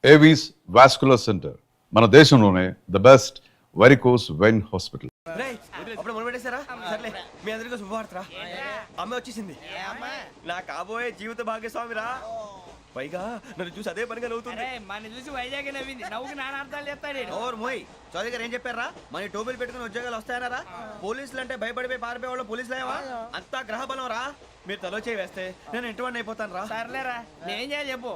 Avis vascular centre మన దేశంలోనే the best varicose vein hospital. అప్పుడు మొదలు పెట్టేశారా? సర్లే, మీ అందరికీ శుభవార్తరా. అమ్మ వచ్చేసింది, నా కాబోయే జీవిత భాగ్యస్వామిరా. పైగా నన్ను చూసి అదే పనిగా నవ్వుతుంది. మన చూసి వైజాగ్ నవ్వింది, నవ్వుకి నాన్న అర్థాలు చెప్తాడు. ఓర్ మోయ్, చౌదరి గారు ఏం చెప్పారా? మన టోబీలు పెట్టుకుని ఉద్యోగాలు వస్తాయనరా? పోలీసులు అంటే భయపడిపోయి పారిపోయే వాళ్ళు పోలీసులు అయ్యవా? అంతా గ్రహ బలం రా. మీరు తలో చేయి వేస్తే నేను ఇంటివాడిని అయిపోతాను రా. సర్లేరా, నేనేం చేయాలి చెప్పు.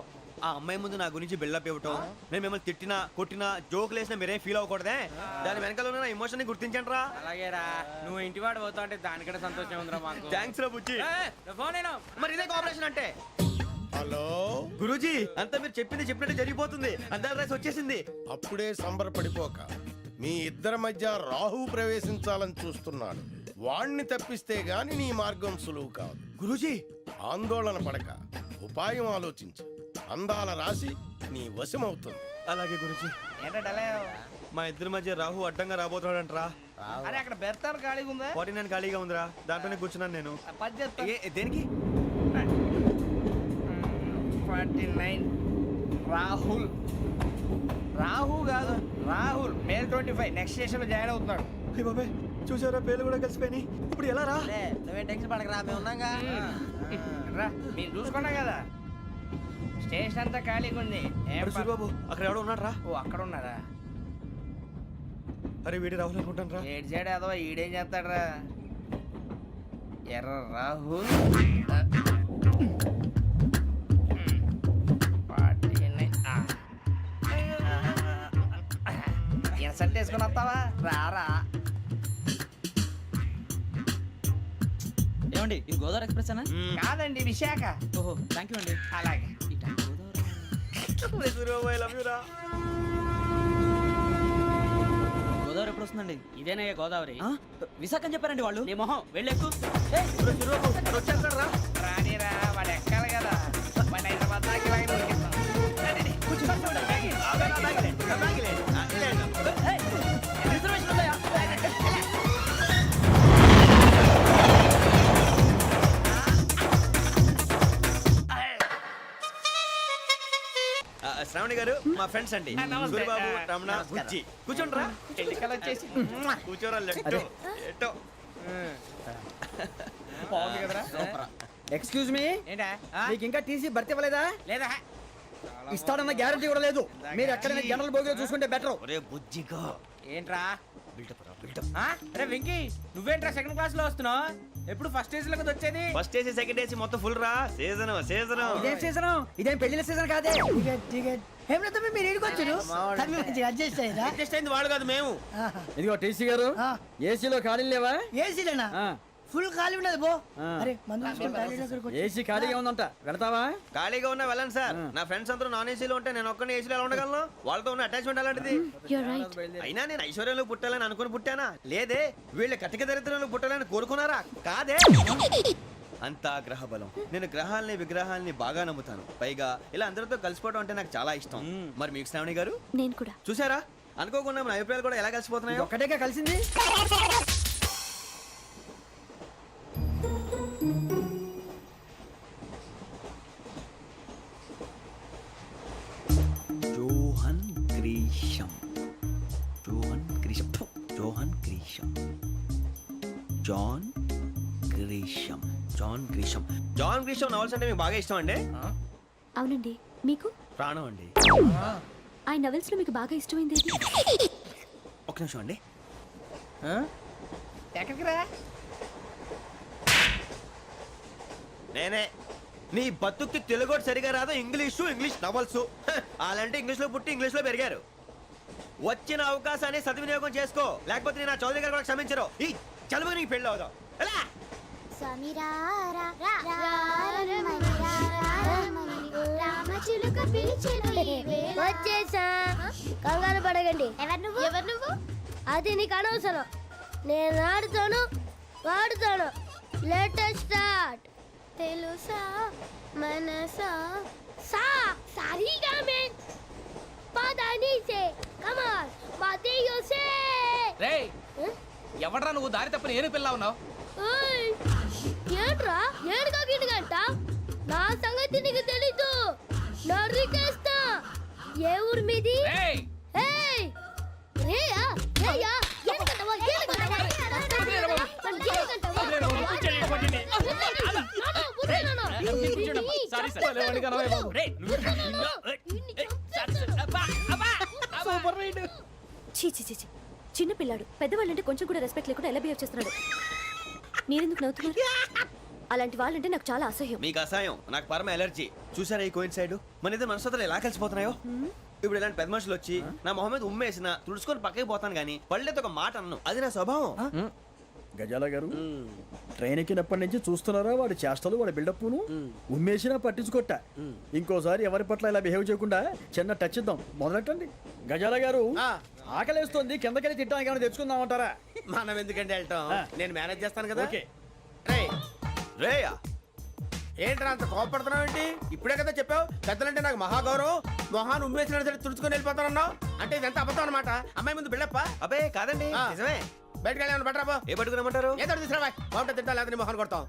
ఆ అమ్మాయి ముందు నా గురించి బిల్డప్ ఇవ్వటం, నేను మిమ్మల్ని తిట్టినా కొట్టినా జోకులు వేసినా మీరేం ఫీల్ అవ్వకూడదే. దాని వెనకాల ఉన్న నా ఎమోషన్ ని గుర్తించండి రా. అలాగేరా, నువ్వు ఇంటివాడు పోతా అంటే దానికంటే సంతోషం ఉందిరా మాకు. థ్యాంక్స్ రా బుజ్జి. ఫోన్ నేను మరి ఇదే కోఆపరేషన్ అంటే. హలో గురూజీ, అంతా మీరు చెప్పింది చెప్పినట్టు జరిగిపోతుంది. అందాల రైస్ వచ్చేసింది. అప్పుడే సంబరపడిపోక, మీ ఇద్దరి మధ్య రాహు ప్రవేశించాలని చూస్తున్నాడు. వాణ్ణి తప్పిస్తే గాని నీ మార్గం సులువు కాదు. గురూజీ, ఆందోళన పడక, ఉపాయం ఆలోచించు. అందాల రాశి నీ వశమవుతుంది. అలాగే గురూజీ. ఏంటంటే మా ఇద్దరి మధ్య రాహు అడ్డంగా రాబోతున్నాడంట్రా. అరే అక్కడ బెర్తాను ఖాళీగా ఉందా? 49 ఖాళీగా ఉందిరా, దాంట్లోనే కూర్చున్నాను నేను. పది చెప్తా. దేనికి? 49 రాహుల్. రాహు కాదు, రాహుల్. మే 25 నెక్స్ట్ స్టేషన్ లో జాయిన్ అవుతున్నాడు. అయ్య బాబాయ్, చూసారా పేర్లు కూడా కలిసిపోయినాయి. ఇప్పుడు ఎలా రా? నువ్వే టెన్షన్ పడకరా, మేము ఉన్నాగా. రా, మీరు చూసుకున్నా కదా, స్టేషన్ అంతా ఖాళీగా ఉంది. అరే సూరిబాబు, అక్కడ ఎవడో ఉన్నాడు రా. ఓ అక్కడ ఉన్నారా? అరే వీడి రాహుల్ అనుకుంటాను రా. ఏడు సైడ్ అదో ఈడేం చేస్తాడరా? ఎర్ర రాహుల్. ఇన్సల్ట్ వేసుకుని వస్తావా? రారా. ఏమండి, ఇది గోదావరి ఎక్స్ప్రెస్ అనా? కాదండి, విశాఖ. ఓహో, థ్యాంక్ యూ అండి. అలాగే. సూరిబాబు, ఐ లవ్ యు రా. గోదావరి ఎప్పుడు వస్తుందండి? ఇదేనయ్య గోదావరి. విశాఖ అని చెప్పారండి వాళ్ళు. నీ మొహం వెళ్ళెక్కు. సూరిబాబు వచ్చేస్తాడు రా. రానిరా, వాడు ఎక్కాలి కదా. వాడు హైదరాబాద్ దాకా ఇలాగే దొరికిస్తాం. రిజర్వేషన్ ఉందా? శ్రావణి గారు మా ఫ్రెండ్స్ అండి. నమస్తే. సూరిబాబు, రమణ, బుజ్జి. కూర్చోండి రా. ఎన్నికలు వచ్చేసి కూర్చోరా. లెట్టో ఎట్టో. బాగుంది కదరా? ఎక్స్క్యూజ్ మీ, ఏంటా? మీకు ఇంకా టీసీ భర్తీ ఇవ్వలేదా? లేదా ఇస్తాడన్న గ్యారంటీ కూడా లేదు. మీరు ఎక్కడైనా జనరల్ బోగిలో చూసుకుంటే బెటర్. ఒరే బుజ్జిగా, ఏంట్రా? బిల్డప్ రా, బిల్డప్. అరే వెంకీ, నువ్వేంట్రా సెకండ్ క్లాస్ లో వస్తున్నావు? ఎప్పుడు ఫస్ట్ ఏజ్ లో కదా వచ్చేది? ఫస్ట్ ఏసీ సెకండ్ ఏసీ మొత్తం ఫుల్ రా. Season season. ఇదేం సీజన్? ఇదేం పెళ్లిన సీజన్ కాదే. మీరు ఇడికొచ్చారు, అడ్జస్ట్ అయ్యారా? అడ్జస్ట్ అయింది వాళ్ళు కాదు, మేము. ఇదిగో టీసీ గారు, ఏసీలో ఖాళీలు లేవా? ఏసీలేనా? ఫుల్ ఖాళీ ఉండదు బో. అరే ఏసీ ఖాళీగా ఉందంట, వెళతావా? ఖాళీగా ఉన్నా వెళ్ళండి సార్. నా ఫ్రెండ్స్ అందరూ నాన్ ఏసీలో ఉంటే నేను ఒక్కనే ఏసీలో ఎలా ఉండగలను? వాళ్ళతో ఉన్న అటాచ్మెంట్ అలాంటిది. అయినా నేను ఐశ్వర్యంలో పుట్టాలని అనుకుని పుట్టానా? లేదే. వీళ్ళ కటిక దరిద్రంలో పుట్టాలని కోరుకున్నారా? కాదే. అంతా గ్రహ బలం. నేను గ్రహాలని విగ్రహాలని బాగా నమ్ముతాను. పైగా ఇలా అందరితో కలిసిపోవడం అంటే నాకు చాలా ఇష్టం. మరి మీకు శ్రావణి గారు? నేను కూడా. చూసారా, అనుకోకుండా మన అభిప్రాయాలు కూడా ఎలా కలిసిపోతున్నాయో. ఒక్కటేగా కలిసింది. Johan Grisham, Johan Grisham, Johan Grisham, John Grisham, John Grisham. John Grisham novels అంటే మీకు బాగా ఇష్టం అండి? అవునండి. మీకు? ప్రాణం అండి. ఆ నవెల్స్ లో మీకు బాగా ఇష్టమైంది ఏది? ఒక నిమిషం అండి. ఎక్కడికి రా? నేనే. నీ బతుక్కి తెలుగు సరిగా రాదు, ఇంగ్లీష్ నవల్స్. అలాంటి ఇంగ్లీష్ లో పుట్టి ఇంగ్లీష్ లో పెరిగారు. వచ్చిన అవకాశాన్ని సద్వినియోగం చేసుకో, లేకపోతే నేను ఆ చౌదరి గారు కూడా క్షమించరు. ఈ చదువు నీకు పెళ్ళి అవుదాం. ఎలా? వచ్చేసా, కంగారు పడగండి. ఎవరు నువ్వు? అది నీకు అనవసరం. నేను ఆడుతాను, వాడుతాను. Latest start. తెలుసా మనసా సా సారీగా మే పదాని సే కమాల్ బాతియో సే. రేయ్, ఎవడ్రా నువ్వు? దారి తప్పని ఏను పిల్ల ఉన్నావు? ఓయ్, ఏంట్రా ఏడుగా గిడుగంట? నా సంగతి నీకు తెలీదు. నరికేస్తా. ఏ ఊరు మీది ఏయ్ ఏయ్ రేయా రేయా ఏనుకంటావా ఏనుకంటావా సారీ సార్ రేయ్ సూపర్ రైడ్. చీ చీ చీ చీ. చిన్న పిల్లాడు పెద్దవాళ్ళంటే కొంచెం కూడా రెస్పెక్ట్ లేకుండా ఎలా బిహేవ్ చేస్తున్నాడు. మీరెందుకు నవ్వుతున్నారు? అలాంటి వాళ్ళంటే నాకు చాలా అసహ్యం. మీకు అసహాయం, నాకు పరమ ఎలర్జీ. చూసారా ఈ కోయిన్ సైడ్ మన ఇద్దరు మనస్తత్వాలు ఎలా కలిసిపోతున్నాయో. ఇప్పుడు ఇలాంటి పెద్ద మనుషులు వచ్చి నా మొహం మీద ఉమ్మేసిన తుడుచుకొని పక్కకి పోతాను కానీ పళ్ళేతో ఒక మాట అన్ను, అది నా స్వభావం. గజాల గారు ట్రైన్ ఎక్కినప్పటి నుంచి చూస్తున్నారా వాడి చేష్టలు వాడి బిల్డప్ను ఉమ్మేసినా పట్టించుకోట. ఇంకోసారి ఎవరి పట్ల ఇలా బిహేవ్ చేయకుండా చిన్న టచ్ ఇద్దాం, మొదలెట్టండి. గజాల గారు ఆకలేస్తోంది, కిందకెళ్ళి తిట్టడానికి ఏమైనా తెచ్చుకుందామంటారా? మనం ఎందుకంటే వెళ్తాం, నేను మేనేజ్ చేస్తాను కదా. ఓకే. రేయ్, రేయా ఏంట్రా అంత కోపడుతున్నావు ఏంటి? ఇప్పుడే కదా చెప్పావు పెద్దలంటే నాకు మహాగౌరవం, మొహాన్ని ఉమ్మేసిన సరే తుడుచుకొని వెళ్ళిపోతానన్నావు. అంటే ఇదంతా అబద్ధం అనమాట. అమ్మాయి ముందు బిల్డప్ప. అబ్బే కాదండి, ఆ. నిజమే. బయటకు వెళ్ళాను బట్రాబో. ఏ పట్టుకురమ్మంటారు? ఏదో తీసుకురా బాగుంటుంది, తింటా లేదా నీ మొహాన్ని కొడతాం.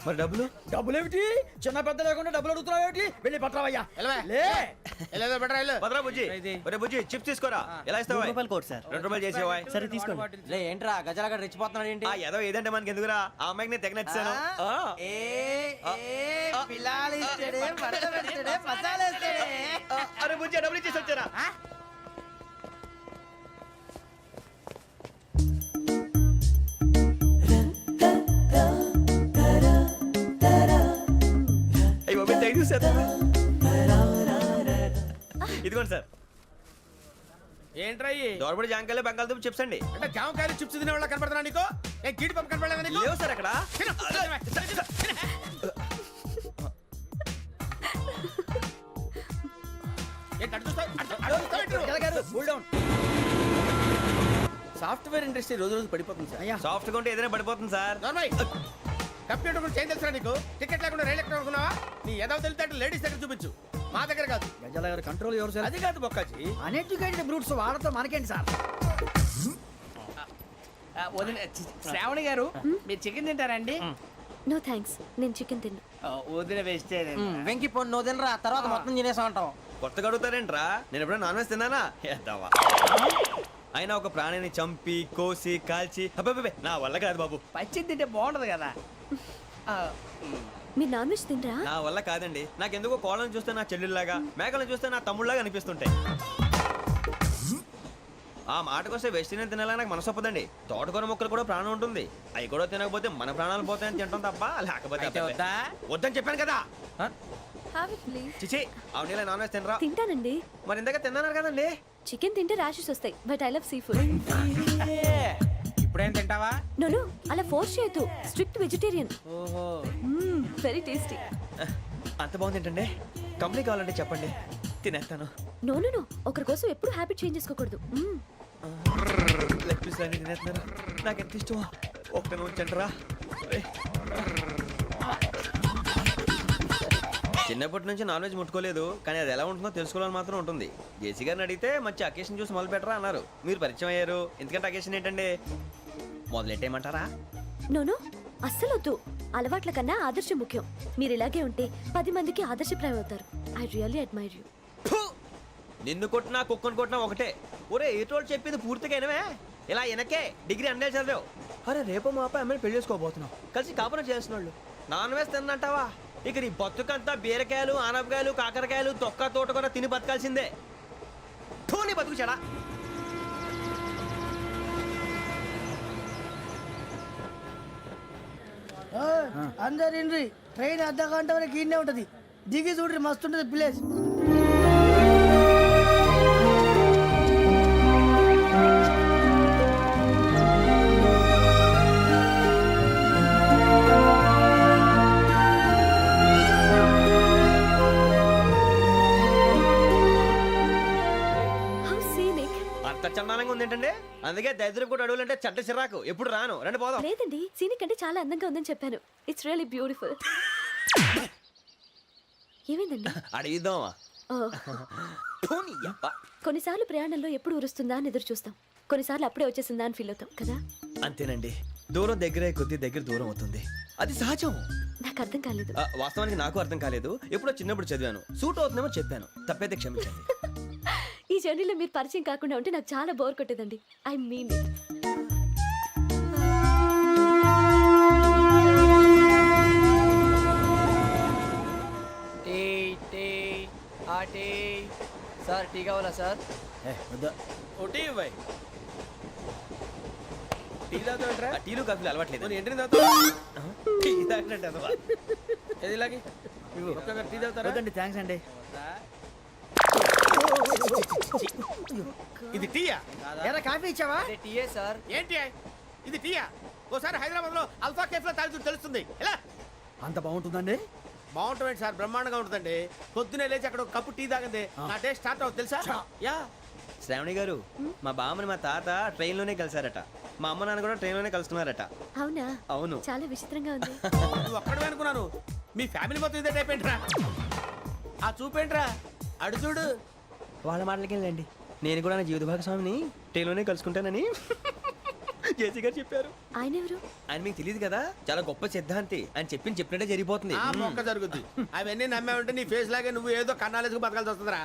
మరి డబ్బులు? డబ్బులేమిటి? చిన్న పెద్ద లేకుండా డబ్బులు అడుగుతున్నావు ఏంటి? వెళ్ళి పట్టరావయ్యా. వెళ్ళవా? లే వెళ్ళేదో బట్రా వెళ్ళు. భద్రా బుజ్జి, ఒరే బుజ్జి చిప్స్ తీసుకోరా. ఎలా ఇస్తావా? Court sir. 2 రూపాయలు చేసేవా? సరే తీసుకోండి. లే ఏంట్రా గజాలగా రెచ్చిపోతున్నాడు ఏంటి? ఆ ఏదో ఏదంటే మనకి ఎందుకురా, ఆ అమ్మాయికి నేను తెగ నచ్చాను. అరే బుజ్జి డబ్బులు ఇచ్చేసి వచ్చారా? అయ్యో థ్యాంక్ యూ సార్. ఇదిగోండి సార్. ఏంట్రా ఇయి? దోరబడి జాంకాయలు బంగాళదుంప చిప్స్ అండి. అంటే జామకాయలు చిప్స్ తినే వాళ్ళ కనపడుతున్నా నీకు? ఏ గీడి పంప కనపడలేదా నీకు? లేవు సార్ అక్కడ. తిను, తిను. ఏంటి అటు చూస్తావు? అటు చూస్తావు ఏంటి నువ్వు? గజాల గారు కూల్ డౌన్. సాఫ్ట్వేర్ ఇండస్ట్రీ రోజు రోజు పడిపోతుంది సార్. అయ్యా సాఫ్ట్ గా ఉంటే ఏదైనా పడిపోతుంది సార్. నార్మల్. కంప్యూటర్ గురించి ఏం తెలుసా నీకు? టికెట్ లేకుండా రైలు ఎక్కడ అనుకున్నావా? నీ ఏదో తెలితే లేడీస్ దగ్గర చూపించు, మా దగ్గర కాదు. గజాల గారు కంట్రోల్ ఎవరు సార్? అది కాదు బొక్కాజీ. అన్ఎడ్యుకేటెడ్ బ్రూట్స్ వాడతాం మనకేంటి సార్? వదిన శ్రావణి గారు మీరు చికెన్ తింటారండి? నో థ్యాంక్స్, నేను చికెన్ తిన్ను. వదిన వేస్తే వెంకి పొన్ను నువ్వు తినరా, తర్వాత మొత్తం తినేసా ఉంటాం. కొత్తగా అడుగుతారేంట్రా, నేను ఎప్పుడైనా నాన్ వెజ్ తిన్నానా? ఎద్దావా. అయినా ఒక ప్రాణిని చంపి కోసి కాల్చి అబ్బబ్బే నా వల్ల కాదు బాబు. పచ్చి తింటే బాగుంటది కదా. మీరు నాన్ వెజ్ తినరా? నా వల్ల కాదండి. నాకెందుకో కోళ్ళని చూస్తే నా చెల్లెళ్ళలాగా, మేకలను చూస్తే నా తమ్ముళ్ళలాగా అనిపిస్తుంటాయి. ఆ మాటకొస్తే వెస్టిరియన్ తినాలని నాకు మనసు ఒప్పదండి. తోటకూర మొక్కలు కూడా ప్రాణం ఉంటుంది, అవి కూడా తినకపోతే మన ప్రాణాలు పోతాయని తింటాం తప్ప లేకపోతే అయితే అబ్బబ్బే. వద్దా? వద్దని చెప్పాను కదా. Have it please. చిచి అవునీ నాన్ వెజ్ తినరా? తింటానండి. మరి ఇందాక తిన్నాను కదండి. చికెన్ తింటే ర్యాషెస్ వస్తాయి, but I love sea food. ఇప్పుడేం తింటావా? నో అలా ఫోర్స్ చేయొద్దు. Strict vegetarian. ఓహో వెరీ టేస్టీ. అంత బాగుంది ఏంటండి? కంపెనీ కావాలంటే చెప్పండి, తినేస్తాను. నో నో నో, ఒకరి కోసం ఎప్పుడు హ్యాబిట్ చేంజ్ చేసుకోకూడదు. లెగ్ పీస్ అన్ని తినేస్తున్నారు, నాకు ఎంత ఇష్టమా. ఒకటే ఉంచండి రా. చిన్నప్పటి నుంచి నాన్ వెజ్ ముట్టుకోలేదు, కానీ అది ఎలా ఉంటుందో తెలుసుకోవాలని మాత్రం ఉంటుంది. జేసీ గారిని అడిగితే మంచి అకేషన్ చూసి మొదలు పెట్టరా అన్నారు. మీరు పరిచయం అయ్యారు, ఎందుకంటే అకేషన్ ఏంటండి? మొదలెట్టేయమంటారా? నో నో, అస్సలు వద్దు. అలవాట్ల కన్నా ఆదర్శం ముఖ్యం. మీరు ఇలాగే ఉంటే 10 మందికి ఆదర్శప్రాయం అవుతారు. I really admire you. నిన్ను కొట్టినా కుక్కను కొట్టినా ఒకటే. ఒరే ఏటోళ్ళు చెప్పింది పూర్తిగా వినవే. ఇలా వెనకే డిగ్రీ అన్నే చదివావు. అరే రేపు మా అబ్బాయి అమ్మాయిని పెళ్లి చేసుకోబోతున్నావు, కలిసి కాపురం చేస్తున్నాళ్ళు. Non veg తిన్నంటావా? ఇక నీ బతుకంతా బీరకాయలు ఆనపకాయలు కాకరకాయలు తొక్క తోట కూడా తిని బతకాల్సిందే. నీ బతుకు చెడా. అందరు ఇండ్రి, ట్రైన్ అర్ధ గంట వరకు ఇన్నే ఉంటది. దిగి చూడ్రి, మస్తు ఉంటది ప్లేస్. How scenic. అంత చందానంగా ఉంది ఏంటండి? అందుకే దరిద్రం కూడా అడవులంటే చెడ్డ చిరాకు. ఎప్పుడు రాను, రండి పోదాం. లేదండి, సీనిక్ అంటే చాలా అందంగా ఉందని చెప్పాను. It's really beautiful. ఏమైందండి? అడిగిద్దామా? కొన్నిసార్లు ప్రయాణంలో ఎప్పుడు ఉరుస్తుందా అని ఎదురు చూస్తాం, కొన్నిసార్లు అప్పుడే వచ్చేసిందా అని ఫీల్ అవుతాం కదా. అంతేనండి, దూరం దగ్గరే కొద్ది దగ్గర దూరం అవుతుంది. అది సహజం. నాకు అర్థం కాలేదు. వాస్తవానికి నాకు అర్థం కాలేదు, ఎప్పుడో చిన్నప్పుడు చదివాను. సూట్ అవుతుందేమో చెప్పాను, తప్పైతే క్షమించండి. ఈ జర్నీలో మీరు పరిచయం కాకుండా ఉంటే నాకు చాలా బోర్ కొట్టేదండి. I mean it. Tea tea ఆ టీ సార్ టీ కావాలా సార్? వద్దా. ఒకటి ఇవ్వాయి. టీ తాగుతాంట్రా? టీలు కాఫీలు అలవాట్లేదు. ఏంటి తాగుతావు? టీ తాగినట్టు అదవా. ఏది ఇలాగే ఒక్కొక్క టీ తాగుతారా? వద్దండి, థ్యాంక్స్ అండి. ఇది టీయా? ఎరా కాఫీ ఇచ్చావా? టీయే సార్. ఏంటి ఇది టీయా? ఓసారి హైదరాబాద్ లో అల్ఫా కేఫ్ లో తాగుతూ తెలుస్తుంది. ఎలా అంత బాగుంటుందండి? బాగుంటుంది సార్, బ్రహ్మాండంగా ఉంటుందండి. పొద్దునే లేచి అక్కడ ఒక కప్పు టీ తాగింది నా డే స్టార్ట్ అవుతుంది తెలుసా? యా. శ్రావణి గారు, మా బామ్మని మా తాత ట్రైన్ లోనే కలిసారట. మా అమ్మ నాన్న కూడా ట్రైన్ లోనే కలుస్తున్నారట. అవునా? అవును. చాలా విచిత్రంగా ఉంది. నువ్వు ఒక్కడే అనుకున్నాను, మీ ఫ్యామిలీ మొత్తం ఇదే టైప్ ఏంట్రా? ఆ చూపేంట్రా, అడు చూడు. వాళ్ళ మాటలకి వెళ్ళండి. నేను కూడా నా జీవిత భాగస్వామిని ట్రైన్ లోనే కలుసుకుంటానని జేసీ గారు చెప్పారు. ఆయన ఎవరు? ఆయన మీకు తెలియదు కదా, చాలా గొప్ప సిద్ధాంతి అని చెప్పినట్టే జరిగిపోతుంది. ఆ మొక్క జరుగుద్ది. అవన్నీ నమ్మే ఉంటే నీ ఫేస్ లాగే నువ్వు ఏదో కన్నాలేసుకు బతకాల్సి వస్తుందిరా.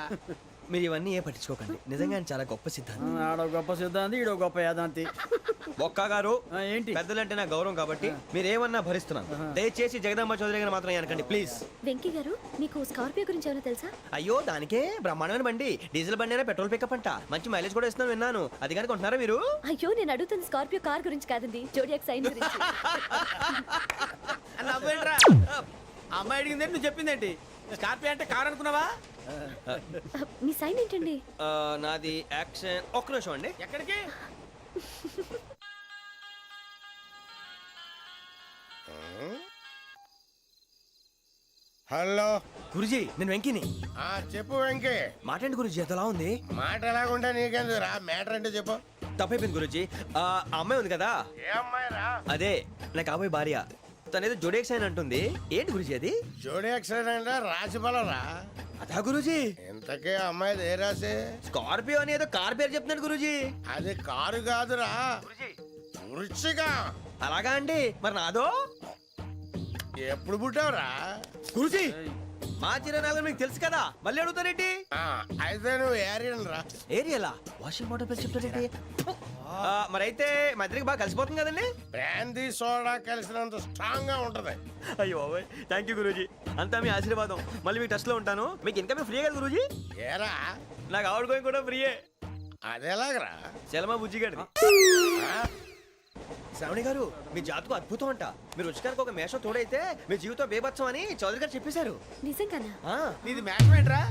మీరు ఇవన్నీ ఏ పట్టించుకోకండి, నిజంగా ఆయన చాలా గొప్ప సిద్ధాంతి. ఆడో గొప్ప సిద్ధాంతి, ఈడో గొప్ప యాదాంతి. ఒక్క గారు, ఏంటి? పెద్దలంటే నా గౌరవం కాబట్టి మీరు ఏమన్నా భరిస్తున్నాను. దయచేసి జగదాంబ చౌదరి గారిని మాత్రం అనకండి ప్లీజ్. వెంకీ గారు, మీకు స్కార్పియో గురించి ఏమైనా తెలుసా? అయ్యో, దానికే బ్రహ్మాండమైన బండి, డీజిల్ బండి అయినా పెట్రోల్ పికప్ అంట, మంచి మైలేజ్ కూడా ఇస్తున్నాను విన్నాను. అది కానీ కొంటున్నారా మీరు? అయ్యో, నేను అడుగుతుంది స్కార్పియో కార్ గురించి కాదండి, జోడియాక్ సైన్ గురించి. నవ్వేంట్రా? అమ్మాయి అడిగిందేంటి, నువ్వు చెప్పిందేంటి? స్కార్పియో అంటే కారు అనుకున్నావా? మీ సైన్ ఏంటండి? నాది యాక్షన్. ఒక్క నిమిషం అండి. ఎక్కడికి? హలో గురుజీ, నేను వెంకిని. చెప్పు వెంకీ. మాట్లాడండి గురుజీ, ఎంతలా ఉంది? మాట ఎలాగుంటా నీకెందుకు రా, మ్యాటర్ అంటే చెప్పు. తప్పైపోయింది గురుజీ. ఆ అమ్మాయి ఉంది కదా, ఏ అమ్మాయి రా? అదే నా కాబోయే భార్య. తనేదో జోడేక్స్ అని అంటుంది. ఏంటి గురుజీ అది? జోడి యాక్సిడెంట్ రాసి బలరా? అదా గురుజీ. ఇంతకే అమ్మాయి ఏ రాసి? స్కార్పియో అని ఏదో కార్ పేరు చెప్తున్నాడు గురుజీ. అది కారు కాదురా, వృచ్చిగా. అలాగా అండి, మరి నాదో? ఎప్పుడు పుట్టావురా? గురుజీ, మా చిరనాలు మీకు తెలుసు కదా, మళ్ళీ అడుగుతారేంటి? అయితే నువ్వు ఏరియన్ రా. ఏరియలా? వాషింగ్ వాటర్ పేరు చెప్తారేంటి? మరైతే మా ఇద్దరికి బాగా కలిసిపోతుంది కదండి. బ్రాందీ సోడా కలిసినంత స్ట్రాంగ్ గా ఉంటది. అయ్యో థ్యాంక్ యూ గురూజీ, అంతా మీ ఆశీర్వాదం. మళ్ళీ మీకు టచ్ లో ఉంటాను. మీకు ఇన్కమ్ ఫ్రీ కదా గురూజీ? ఏరా, నాకు ఆవిడ గోయింగ్ కూడా ఫ్రీయే. అదేలాగరా? చలమా బుజ్జి గారిది. శ్రావణి గారు, మీ జాతకు అద్భుతం అంట. మీరు రుచికారికి ఒక మేషం తోడైతే మీ జీవితం బేబత్సం అని చౌదరి గారు చెప్పేశారు. నిజంగానా? నీది మ్యాటర్ ఏంట్రా?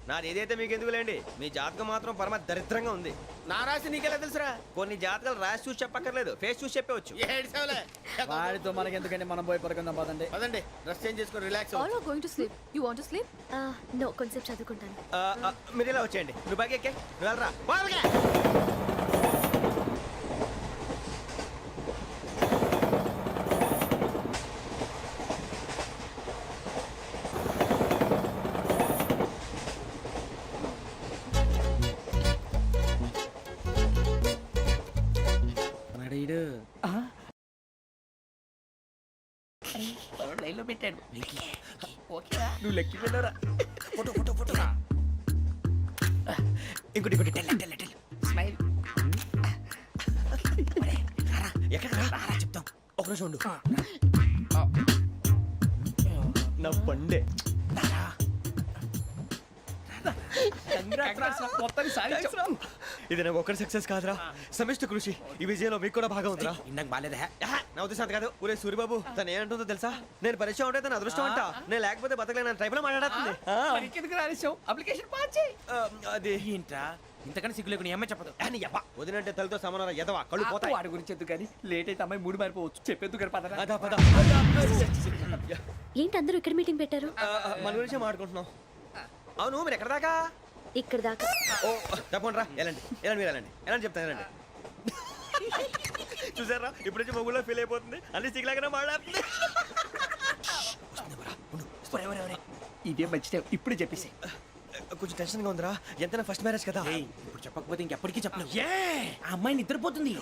నాది ఏదైతే మీకు ఎందుకులేండి, మీ జాతకం మాత్రం పరమ దరిద్రంగా ఉంది. నా రాసి నీకెలా తెలుసురా? కొన్ని జాతకాలు రాసి చూసి చెప్పక్కర్లేదు, ఫేస్ చూసి చెప్పవచ్చు. ఏడ్చావులే. వాడితో మనకి ఎందుకండి, మనం పోయి పడుకుందాం పదండి. పదండి, డ్రెస్ చేంజ్ చేసుకొని relax All are going to sleep. You want to sleep? No, కొంచెం చదువుకుంటాను. మీరు ఇలా వచ్చేయండి. నువ్వు బాగా ఎక్కే, నువ్వు వెళ్ళరా. బాగా లైన్ లో పెట్టాడు. నువ్వు లెక్కి వెళ్ళరా. Photo photo photo. ఇంకోటి ఇంకోటి. Tell tell tell. స్మైల్. ఎక్కడ రారా చెప్తాం. ఒక రోజు ఉండు. నా పండే. ఇది నాకు ఒక్కడి సక్సెస్ కాదురా, సమిష్టి కృషి. ఈ విజయంలో మీకు కూడా భాగం ఉందిరా. ఇందాక బాలేదా? నా ఉద్దేశం కాదు. ఊరే సూరిబాబు, తను ఏమంటుందో తెలుసా? నేను పరిచయం ఉంటే తన అదృష్టం అంట. నేను లేకపోతే బతకలేను ట్రైబ్ లో మాట్లాడుతుంది. ఎందుకు రాలేసావు? అప్లికేషన్ పాస్ చేయి. అది ఏంట్రా ఇంతకన్నా సిగ్గు లేకుండా ఏమై చెప్పదు. వదినంటే తలతో సమానం ఎదవా, కళ్ళు పోతాయి. వాడి గురించి ఎందుకు కానీ లేట్ అయితే అమ్మాయి మూడు మారిపోవచ్చు. చెప్పేందుకు కానీ పద. అదా పద. ఏంటి అందరూ ఇక్కడ మీటింగ్ పెట్టారు? మన గురించి మాట్లాడుకుంటున్నాం. అవును, మీరు ఎక్కడ దాకా? ఇక్కడ దాకా. ఓ తప్పకుండా రా, వెళ్ళండి వెళ్ళండి, మీరు వెళ్ళండి వెళ్ళండి, చెప్తాను వెళ్ళండి. చూసారా, ఇప్పుడు నుంచి మొగుల్లో ఫీల్ అయిపోతుంది, అన్ని సిగ్లాగానే మాట్లాడుతుంది. ఇదే మంచి టైం, ఇప్పుడు చెప్పేసి. కొంచెం టెన్షన్ గా ఉందిరా ఎంతైనా ఫస్ట్ మ్యారేజ్ కదా ఇప్పుడు చెప్పకపోతే ఇంకెప్పటికీ చెప్పలేవు ఆ అమ్మాయి నిద్రపోతుంది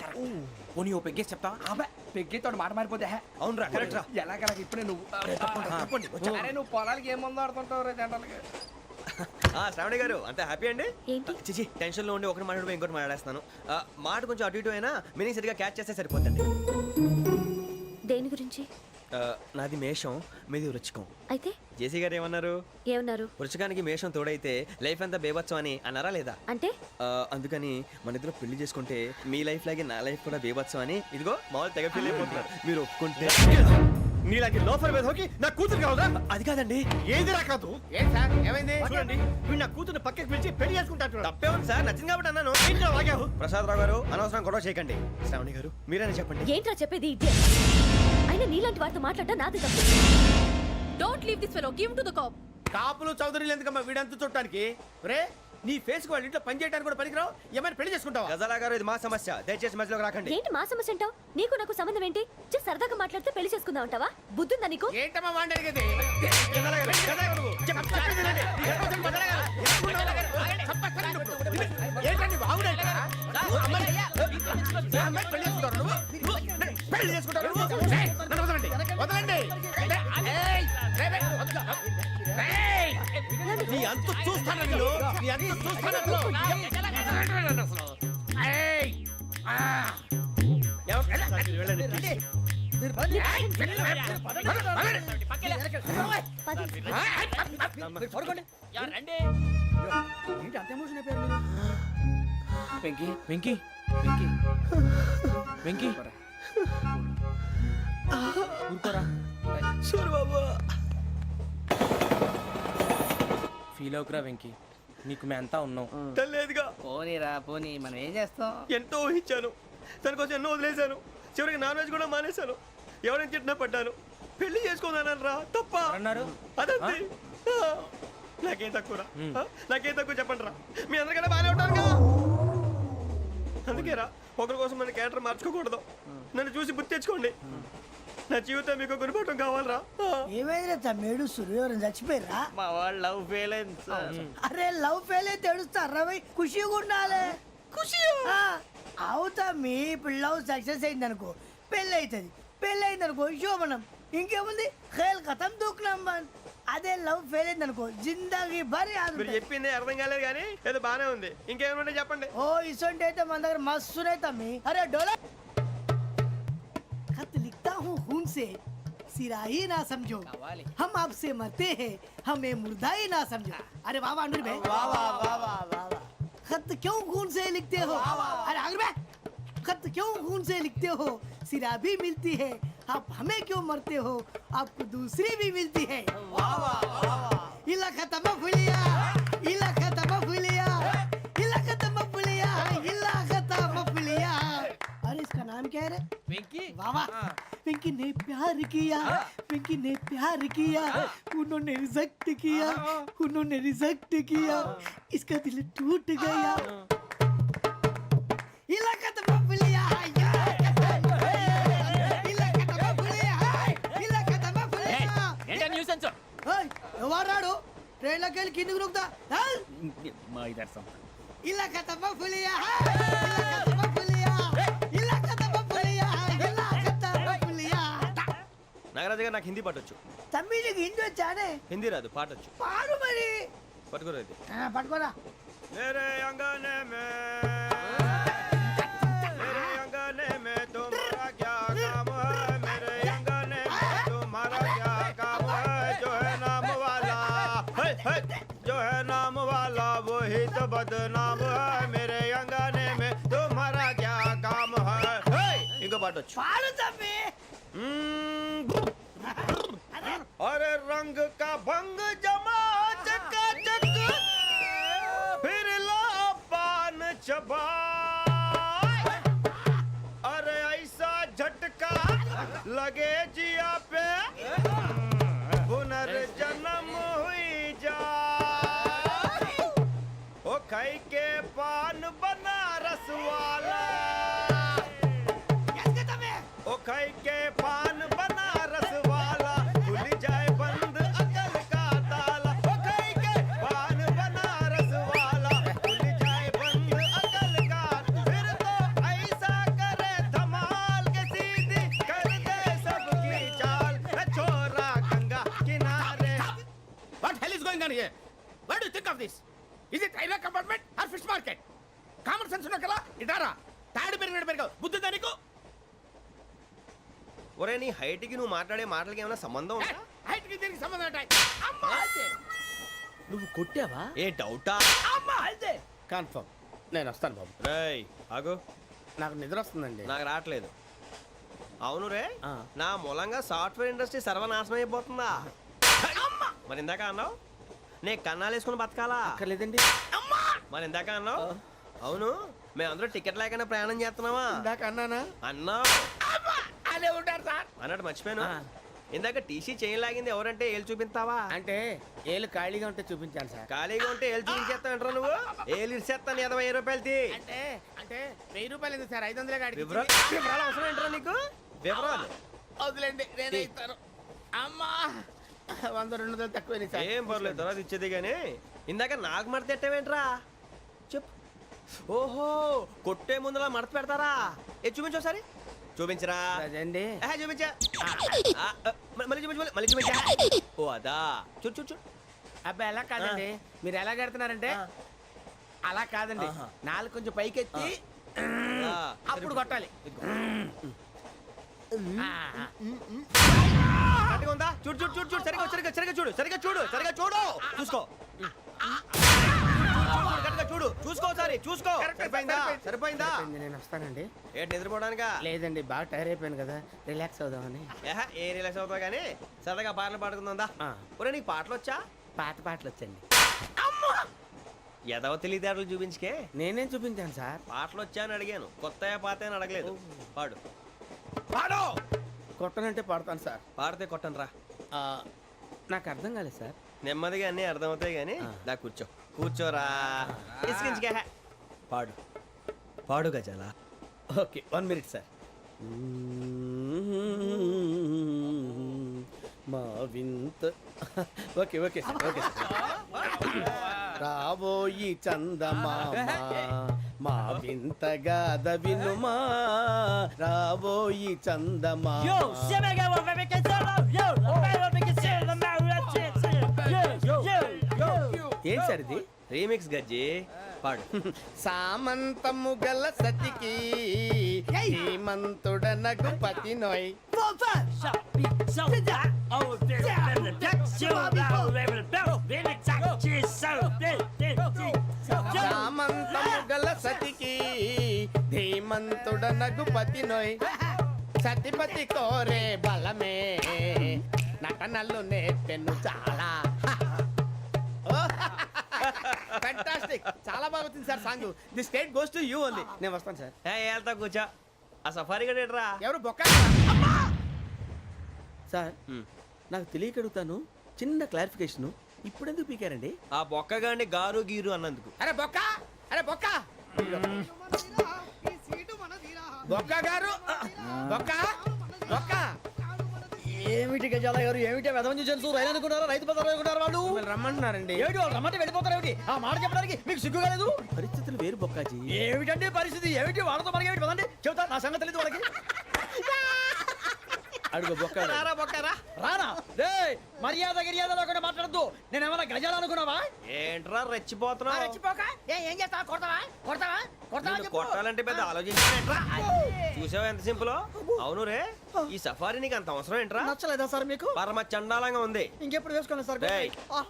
పోనీ ఓ పెగ్గేసి చెప్తావా అబ్బా పెగ్గేతో మాట మారిపోతే అవునరా కరెక్ట్ రా ఎలాగలా ఇప్పుడే నువ్వు అరే నువ్వు పొలాలకి ఏం మందు ఆడుతుంటావు రే జనరల్గా శ్రావణి గారు అంత హ్యాపీ అండి ఏంటి? చిచి టెన్షన్ లో ఉండి ఒకటి మాట్లాడిపోయి ఇంకోటి మాట్లాడేస్తాను మాట కొంచెం అటు ఇటు అయినా మీనింగ్ సరిగా క్యాచ్ చేస్తే సరిపోతుంది దేని గురించి? నాది మేషం మీది వృచ్చికం అయితే జేసీ గారు ఏమన్నారు ఏమన్నారు? వృచ్చికానికి మేషం తోడైతే లైఫ్ అంతా బేబత్సం అని అన్నారా లేదా అంటే అందుకని మన ఇద్దరు పెళ్లి చేసుకుంటే మీ లైఫ్ లాగే నా లైఫ్ కూడా బేబత్సం అని ఇదిగో మామూలు తెగ పెళ్లి అయిపోతున్నారు మీరు ఒప్పుకుంటే నీలాంటి లోఫర్ మీద హోకి నా కూతురు కావదా అది కాదండి ఏది రాకాదు ఏం సార్ ఏమైంది చూడండి వీడు నా కూతురు పక్కకి పిలిచి పెళ్లి చేసుకుంటాడు తప్పే ఉంది సార్ నచ్చింది కాబట్టి అన్నాను ప్రసాద్ రావు గారు అనవసరం గొడవ చేయకండి శ్రావణి గారు మీరైనా చెప్పండి ఏంట్రా చెప్పేది? idiot. అయినా నీలాంటి వారితో మాట్లాడటం నాది తప్పు. Don't leave this fellow, give to the cop. కాపులు చౌదరులు ఎందుకమ్మా వీడంతా చూడటానికి రే నీ ఫేస్ కు వాళ్ళ ఇంట్లో పని చేయడానికి కూడా పనికిరావు ఏమైనా పెళ్లి చేసుకుంటావా గజాలా గారు ఇది మా సమస్య దయచేసి మధ్యలోకి రాకండి ఏంటి మా సమస్య అంటావు? నీకు నాకు సంబంధం ఏంటి? just సరదాగా మాట్లాడితే పెళ్లి చేసుకుందాం అంటావా? బుద్ధుందా నీకు? ఏంటమ్మా వాడిని అడిగేది ఏంటండి బాగుండే పెళ్లి చేసుకుంటారు వదలండి నీ అంత చూస్తాను నీ అంత చూస్తాను వెంకీ వెంకీ వెంకీ వెంకీ ఊరుకోరా సూరు బాబు ఫీల్ అవుకురా వెంకీ నీకు మేమంతా ఉన్నాం తెలియదుగా పోనీరా పోనీ మనం ఏం చేస్తాం? ఎంతో ఊహించాను దానికోసం ఎన్నో వదిలేశాను చివరికి నాన్ వెజ్ కూడా మానేశాను ఎవరైనా తిట్టినా పడ్డాను పెళ్లి చేసుకుందానని రా తప్ప అన్నారు అదంతే నాకేం తక్కువరా నాకేం తక్కువ చెప్పండి రా మీ అందరికన్నా బాగానే ఉంటారు కదా అందుకే రా ఒకరి కోసం మన క్యారెక్టర్ మార్చుకోకూడదు నన్ను చూసి గుర్తు తెచ్చుకోండి నా జీవితం మీకు గురిపటం కావాలరా ఏమైనా తమ్మేడు సూర్యవరం చచ్చిపోయిరా? మా వాళ్ళు లవ్ ఫెయిల్ అయింది సార్ అరే లవ్ ఫెయిల్ అయితే ఏడుస్తారా భయ్? ఖుషిగా ఉండాలి. ఖుషి అవుతా మీ ఇప్పుడు లవ్ సక్సెస్ అయింది అనుకో పెళ్ళి అవుతుంది, పెళ్ళి అయింది అనుకో శోభనం, ఇంకేముంది ఖేల్ కథం దూకునాం బాన్. అదే లవ్ ఫెయిల్ అయింది అనుకో జిందాగీ భారీ మీరు చెప్పింది అర్థం కాలేదు కానీ ఏదో బానే ఉంది ఇంకేమైనా చెప్పండి ఓ ఇసొంటి అయితే మన దగ్గర మస్తునే తమ్మి. అరే డోలా खत लिखता हूँ खून से सिरा ही ना समझो, हम आपसे मरते हैं हमें मुर्दा ही ना समझो. अरे वाह वाह अनुर भाई वाह वाह वाह वाह वाह. खत क्यों खून से लिखते हो? अरे अनुर भाई खत क्यों खून से लिखते हो? सिरा भी मिलती है आप हमें क्यों मरते हो? आपको दूसरी भी मिलती है. वाह वाह वाह. इला खत्म फुलिया इला खत्म फुलिया इला खत्म फुलिया इला खत्म फुलिया. अरे इसका नाम क्या है रे? వెంకీ वाह पिंकी ने प्यार किया, पिंकी ने प्यार किया, उन्होंने रिजेक्ट किया, उन्होंने रिजेक्ट किया, इसका दिल टूट गया. इलाका तो बबलिया इलाका तो बबलिया इलाका तो बबलिया. ఏంటా న్యూసెన్స్ ओए ఎవరాడు ట్రైన్ లోకి వెళ్ళి కిందికి రుకుతా. మా ఇదర్సం ఇలాకా तो बबलिया इलाका तो बबलिया इलाका तो बबलिया इलाका तो बबलिया. నాగరాజు గారు నాకు హిందీ పాటొచ్చు తమ్మి నీకు హిందీ వచ్చానే? హిందీ రాదు పాటొచ్చు పాడు మరి. పట్టుకోలేదు పట్టుకోరా. मेरे अंगने में तुम्हारा क्या काम है? मेरे अंगने में तुम्हारा क्या काम है? जो है नाम वाला जो है नाम वाला वही तो बदनाम है. मेरे अंगने में तुम्हारा क्या काम है? इनको पाटो పాడు తమ్మి. अरे रंग का भंग जमा चकाचक फिर ला पान चबा. अरे ऐसा झटका लगे जिया पे पुनर्जन्म हुई जा. ओ खाई के पान बनारस वाला ओ खाई के पान बनारस वाला खुल जाए बंद अकल का ताला. ओ खाई के पान Banaras fish market. Common sense ఉన్నా కదా ఇటారా తాడు పెరిగావు బుద్ధి దానికి. ఒరే నీ హైట్ కి నువ్వు మాట్లాడే మాటలకి ఏమైనా సంబంధం ఉందా? హైట్ కి దీనికి సంబంధం ఉంటాయి. నువ్వు కొట్టావా? ఏ డౌటా? కన్ఫర్మ్ నేను వస్తాను బాబు. రేయ్ ఆగు, నాకు నిద్ర వస్తుందండి. నాకు రావట్లేదు. అవును రే, నా మూలంగా సాఫ్ట్వేర్ ఇండస్ట్రీ సర్వనాశనం అయిపోతుందా? మరి ఇందాక అన్నావు నే కన్నాలు వేసుకుని బతకాలా? అక్కర్లేదండి. మరి ఇందాక అన్నావు అవును మేమందరూ టికెట్ లేకుండా ప్రయాణం చేస్తున్నావా? ఇందాక అన్నానా? అన్నావు. అదే ఉంటారు సార్. అన్నట్టు మర్చిపోయాను, ఇందాక టీసీ చైన్ లాగింది ఎవరంటే ఏళ్ళు చూపిస్తావా? అంటే ఏళ్ళు ఖాళీగా ఉంటే చూపించాను సార్. ఖాళీగా ఉంటే ఏళ్ళు చూపించేస్తావు నువ్వు? ఏళ్ళు ఇచ్చేస్తాను 20 రూపాయలది. అంటే అంటే 1000 రూపాయలు ఎందుకు సార్? 500 కాడికి వివరాలు అవసరం ఏంట్రా నీకు? వివరాలు వదిలేండి నేనే ఇస్తాను. అమ్మా 100-200 తక్కువ సార్. ఏం పర్లేదు తర్వాత ఇచ్చేది కానీ ఇందాక నాకు మడత పెట్టావేంట్రా? చెప్పు. ఓహో కొట్టే ముందులా మడత పెడతారా? ఏ చూపించు ఒకసారి. చూపించరా? అదండి. చూపించా. మళ్ళీ చూపించు, మళ్ళీ చూపించా. ఓ అదా, చూడు చూడు చూడు. అబ్బాయి ఎలా కాదండి, మీరు ఎలా కడుతున్నారంటే అలా కాదండి. నాలుగు కొంచెం పైకెత్తి అప్పుడు కొట్టాలి. కరెక్ట్గా ఉందా? చూడు చూడు చూడు చూడు, సరిగా సరిగా సరిగా చూడు, సరిగా చూడు, సరిగా చూడు, చూసుకో. కరెక్ట్గా చూడు, చూసుకో ఒకసారి చూసుకో. సరిపోయిందా? సరిపోయిందా? నేను వస్తానండి. ఏంటి నిద్రపోవడానికా? లేదండి బాగా టైర్ అయిపోయాను కదా, రిలాక్స్ అవుదామని. ఏ రిలాక్స్ అవుతావు కానీ సరదాగా పాటలు పాడుకుందా? ఒరే నీకు పాటలు వచ్చా? పాత పాటలు వచ్చండి. ఎదవ తెలివితేటలు చూపించుకే. నేనేం చూపించాను సార్? పాటలు వచ్చా అని అడిగాను, కొత్త పాత అని అడగలేదు. పాడు పాడు. కొట్టనంటే పాడతాను సార్. పాడితే కొట్టను రా. నాకు అర్థం కాలేదు సార్. నెమ్మదిగా అన్నీ అర్థమవుతాయి కానీ దా కూర్చో. కూర్చోరా. ఇసుకించుకే. పాడు పాడు గజాల. Okay 1 minute sir. మా వింత. Okay okay sir, okay sir. రాబోయి చందమామ మా వింత గాథ వినుమా, రాబోయి చందమామ. ఏం సార్ ఇది? రీమిక్స్ గజ్జి. పాడు. సామంతము గల సతికి హేమంతుడనగు పతి నోయ్. సామంతము గల సతికి ధీమంతుడనగు పతి నోయ్. సతిపతి కోరే బలమే నటనలు నేర్పెను చాలా. ఫ్యాంటాస్టిక్, చాలా బాగా వచ్చింది sir song. The state goes to you only. నేను వస్తాను సార్. వెళ్తా కూర్చో. ఆ సఫారీ గడేట్రా. ఎవరు బొక్క సార్? నాకు తెలియక అడుగుతాను, చిన్న క్లారిఫికేషన్. ఇప్పుడు ఎందుకు పీకారండి? ఆ బొక్కగాండి గారు గీరు అన్నందుకు. అరే బొక్క, అరే బొక్క, బొక్క గారు, బొక్క బొక్క. ఏమిటి గజాల గారు, ఏమిటి వెదవం చూసాను రైలు అనుకున్నారా, రైతు బజార్ అనుకున్నారు వాళ్ళు? రమ్మంటున్నారండి. ఏమిటి వాళ్ళు రమ్మంటే వెళ్ళిపోతారు ఏమిటి? ఆ మాట చెప్పడానికి మీకు సిగ్గు కాలేదు? పరిస్థితులు వేరు బొక్కాజీ. ఏమిటండి పరిస్థితి? ఏమిటి వాళ్ళతో మనకి ఏమిటి పదండి చెబుతా, నా సంగతి తెలియదు వాళ్ళకి. అడుగు బొక్క. రారా బొక్కరా. రానా రే, మర్యాద గిర్యాద లేకుండా మాట్లాడద్దు. నేను ఏమైనా గజాలు అనుకున్నావా? ఏంట్రా రెచ్చిపోతున్నావు? ఏం చేస్తావా? కొడతావా? కొడతావా? కొడతావా? నిన్ను కొట్టాలంటే పెద్ద ఆలోచించావేంట్రా? చూసావా ఎంత సింపుల్? అవును రే, ఈ సఫారీ నీకు అంత అవసరం ఏంట్రా? నచ్చలేదా సార్ మీకు? పరమ చండాలంగా ఉంది. ఇంకెప్పుడు వేసుకోండి సార్.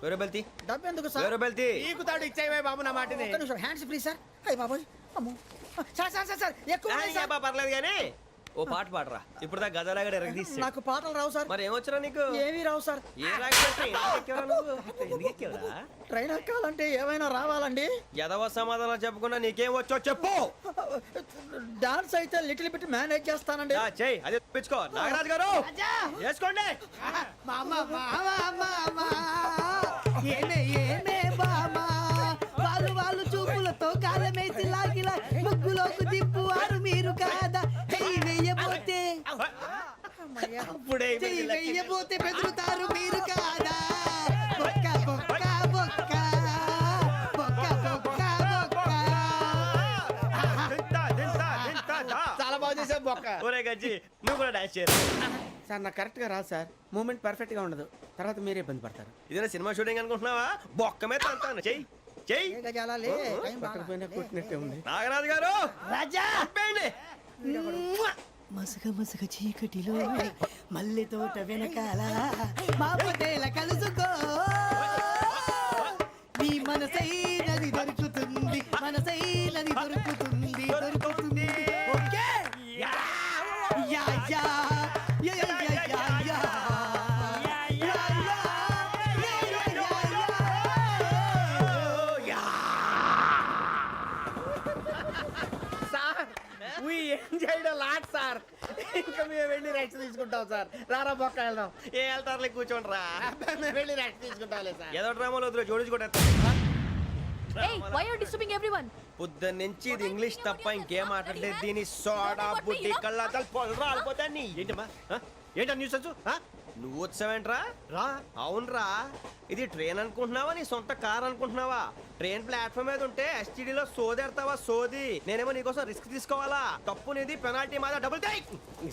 వేరే బెల్తి, డబ్బు ఎందుకు సార్? వేరే బెల్తి. నీకు తాడు ఇచ్చాయి బాబు నా మాటని. Hands free sir. అయ్య బాబోయ్, అమ్మో. సార్ సార్ సార్ సార్ ఎక్కువ ఉన్నాయి సార్. పర్లేదు కానీ ఓ పాట పాడరా. ఇప్పుడు దా గదలాగడ ఎరగదీసి. నాకు పాటలు రావు సార్. మరి ఏమొచ్చరా నీకు? ఏమీ రావు సార్. ఏ రాకపోతే ఎందుకు ఎక్కేవరా? ట్రైన్ ఎక్కాలంటే ఏమైనా రావాలండి. ఎదవ సమాధానం చెప్పకుండా నీకేం వచ్చో చెప్పు. డాన్స్ అయితే లిటిల్ బిట్ మేనేజ్ చేస్తానండి. చెయ్యి, అదే తెప్పించుకో. నాగరాజు గారు వేసుకోండి. మామ మామ మామ ఏమే ఏమే బామా, వాళ్ళు చూపులతో కాలమేసి లాగిలా ముగ్గులోకి దిప్పువారు మీరు కాదా? చెయ్యి వెయ్యబోతే చెయ్యి వెయ్యబోతే బెదురుతారు మీరు కాదా? బొక్క బొక్క బొక్క బొక్క బొక్క బొక్క. చాలా బాగా చేసావు బొక్క. ఒరే గజ్జి నువ్వు కూడా డాన్స్ చేయరు. సార్ నాకు కరెక్ట్ గా రాదు సార్. మూమెంట్ పర్ఫెక్ట్ గా ఉండదు, తర్వాత మీరే ఇబ్బంది పడతారు. ఇదేనా సినిమా షూటింగ్ అనుకుంటున్నావా? బొక్క మీద అంటాను చెయ్యి. చెయ్యి గజాల లే టైం బాగా. కొట్టినట్టే ఉంది. నాగరాజు గారు రాజా చంపేయండి. మసక మసక చీకటిలో మల్లె తోట వెనకాల మా పటేల కలుసుకో నీ మనసైనది దొరుకుతుంది మనసైనది దొరుకుతుంది దొరుకుతుంది okay yeah yeah yeah yeah yeah yeah yeah yeah sir we enjoyed a lot, sir. ఇంకా మేము వెళ్ళి రెస్ట్ తీసుకుంటాం సార్. రారా బొక్క వెళ్దాం. ఏ వెళ్తారులే కూర్చోండి రా. అబ్బాయి, మేము వెళ్ళి రెస్ట్ తీసుకుంటాంలే సార్. ఏదో డ్రామాలో వద్దు జోడించుకుంటా. పొద్దున్న నుంచి ఇది ఇంగ్లీష్ తప్ప ఇంకేం మాట్లాడలేదు. దీని సోడా బుడ్డి కళ్ళ పొలం రాలిపోతా నీ ఏంటమ్మా ఏంటా న్యూస్ వచ్చు నువ్వు వచ్చావేంట్రా రా అవునరా ఇది ట్రైన్ అనుకుంటున్నావా నీ సొంత కార్ అనుకుంటున్నావా ట్రైన్ ప్లాట్ఫామ్ మీద ఉంటే ఎస్టీడీలో సోదేడతావా సోది నేనేమో నీకోసం రిస్క్ తీసుకోవాలా తప్పు నీది పెనాల్టీ మాదా డబుల్ టై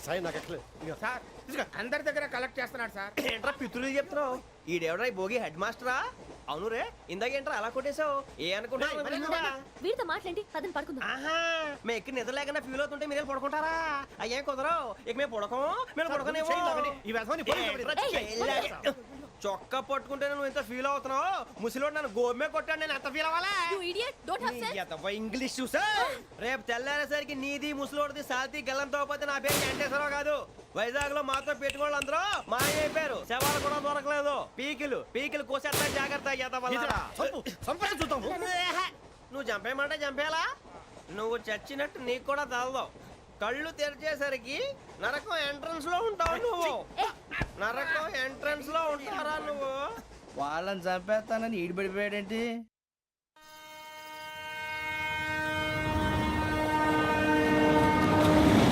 సాయి నాకు ఎక్కలేదు సార్ అందరి దగ్గర కలెక్ట్ చేస్తున్నాడు సార్. ఏంట్రా పితులు చెప్తున్నావు ఈడెవడ్రా ఈ భోగి హెడ్ మాస్టరా అవును రే ఇందాకేంట్రా అలా కొట్టేశావు ఏ అనుకుంటున్నావు వీడితో మాట్లాడి పదని పడుకుందాం. ఆహా మేము ఎక్కి నిద్ర లేకుండా ఫీల్ అవుతుంటే మీరేం పడుకుంటారా అయ్యేం కుదరవు ఇక మేము పడకం మేము పడుకునేమో చొక్కా పట్టుకుంటే నువ్వు ఇంత ఫీల్ అవుతున్నావు ముసలివాడు నన్ను గోమే కొట్టాడు నేను ఎంత ఫీల్ అవ్వాలా ఇంగ్లీష్ చూసా రేపు తెల్లారేసరికి నీది ముసలివాడిది సాల్తీ గల్లంతో పోతే నా పేరు వెంకటేశ్వరరావు కాదు వైజాగ్ లో మాతో పెట్టుకోళ్ళు అందరూ మాయైపోయారు శవాలు కూడా దొరకలేదు పీకిలు కోసేస్తా జాగ్రత్త చూద్దాం నువ్వు చంపేయమంటే చంపేలా నువ్వు చచ్చినట్టు నీకు కూడా తగదు కళ్ళు తెరిచేసరికి నరకం ఎంట్రన్స్ లో ఉంటావు నువ్వు నరకం ఎంట్రన్స్ లో ఉంటారా నువ్వు వాళ్ళని చంపేస్తానని ఈడిపడిపోయాడేంటి